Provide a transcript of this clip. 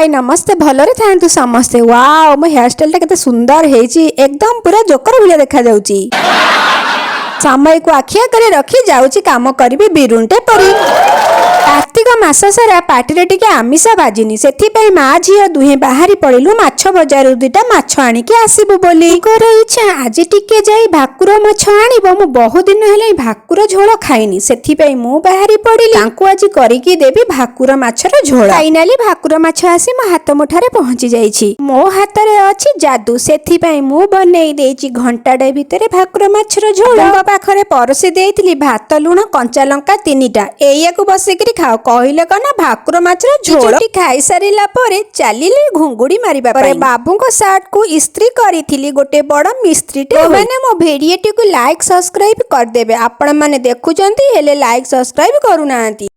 हाय नमस्ते भलरे थांतु समस्ते। वाओ मो हेयर स्टाइल केते सुंदर हेची एकदम पूरा जोकर भलिया देखा जाउची। समय को आखिया करे रखी जाउची काम करिबी बिरुंटे परी। कार्तिक मास सारा पाटिरे टिके आमिषा बाजिनी सेथिपई मा झियो दुहे बाहरी पड़िलु माछ बजारु दुटा माछ आनिके आसीबु बोली। कर इच्छा आज टिके जाई भाकुर माछ आनिबो। मु बहुत दिन हेले भाकुर झोल खाइनी सेथिपई मु बाहरी पड़िली तांकु आज करिकी देबी भाकुर माछर झोल। फाइनाली भाकुर माछ आसी मो हाथ मुठारे पहुंची जाईछि। मो हातरे अछि जादू सेथिपई मु बनेई देइछि घंटाडे भितरे भाकुर माछर झोल। मो पाखरे परसी देइथिली भात लुण कंचा लंका 3टा एयाकु बसिकरी खाओ कहले कना भाकुर माछर झोल खाई सारिला परे चलिली घुंगुड़ी मारिबा परे बाबूको शर्ट को इस्त्री करिथिली गोटे बड़ मिस्त्रीटे। माने मो भिडियोटी को लाइक सब्सक्राइब कर देबे। आपण माने देखुचंती हेले लाइक सब्सक्राइब करू नांती।